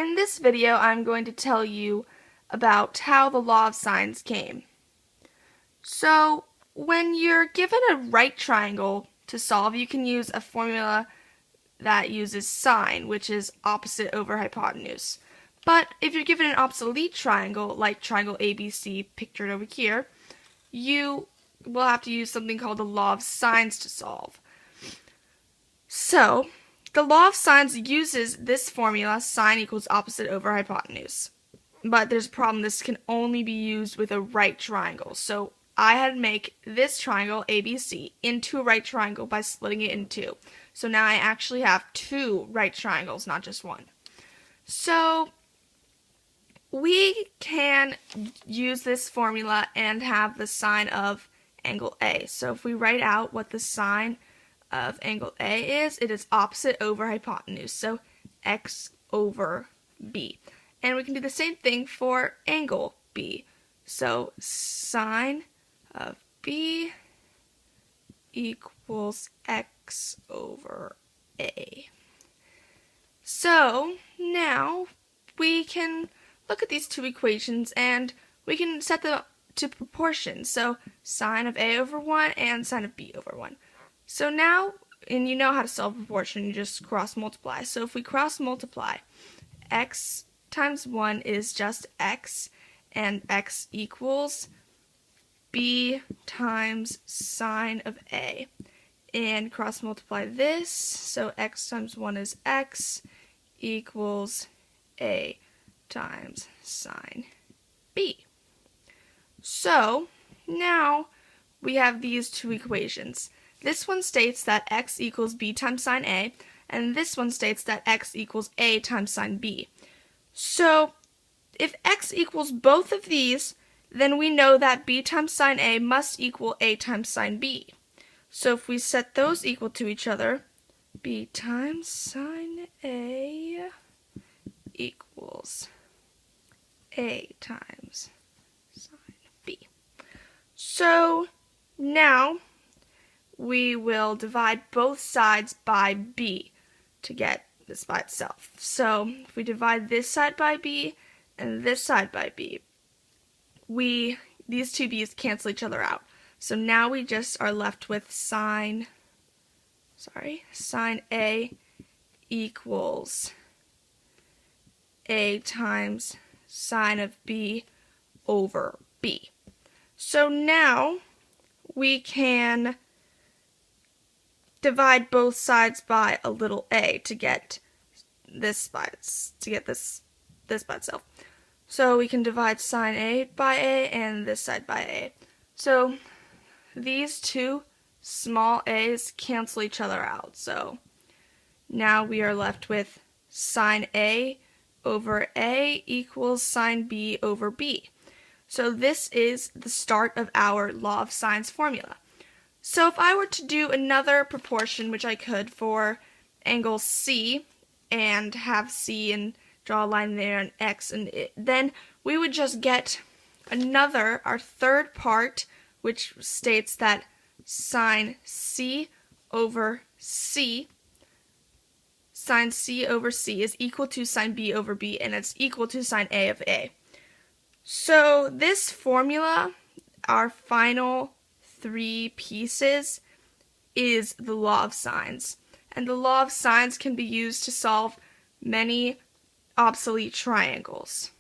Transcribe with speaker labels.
Speaker 1: In this video, I'm going to tell you about how the law of sines came. So, when you're given a right triangle to solve, you can use a formula that uses sine, which is opposite over hypotenuse. But if you're given an obsolete triangle, like triangle ABC pictured over here, you will have to use something called the law of sines to solve. So, the law of sines uses this formula, sine equals opposite over hypotenuse. But there's a problem, this can only be used with a right triangle. So I had to make this triangle, ABC, into a right triangle by splitting it in two. So now I actually have two right triangles, not just one. So we can use this formula and have the sine of angle A. So if we write out what the sine of angle A is, it is opposite over hypotenuse, so x over b. And we can do the same thing for angle B. So sine of B equals x over A. So now we can look at these two equations and we can set them to proportions. So sine of A over 1 and sine of B over 1. So now, and you know how to solve proportion, you just cross multiply. So if we cross multiply, x times 1 is just x, and x equals b times sine of A. And cross multiply this, so x times 1 is x equals a times sine b. So now we have these two equations. This one states that x equals b times sine A, and this one states that x equals a times sine b. So if x equals both of these, then we know that b times sine A must equal a times sine b. So if we set those equal to each other, b times sine A equals a times sine b. So now we will divide both sides by b to get this by itself. So if we divide this side by b and this side by b, these two b's cancel each other out. So now we just are left with sine A equals a times sine of b over b. So now we can divide both sides by a little a to get this by itself. So we can divide sine A by A and this side by A. So these two small a's cancel each other out. So now we are left with sine A over A equals sine B over B. So this is the start of our law of sines formula. So if I were to do another proportion, which I could for angle C, and have C and draw a line there and X, and then we would just get our third part, which states that sine C over C is equal to sine B over B, and it's equal to sine A of A. So this formula, our final three pieces, is the law of sines. And the law of sines can be used to solve many obsolete triangles.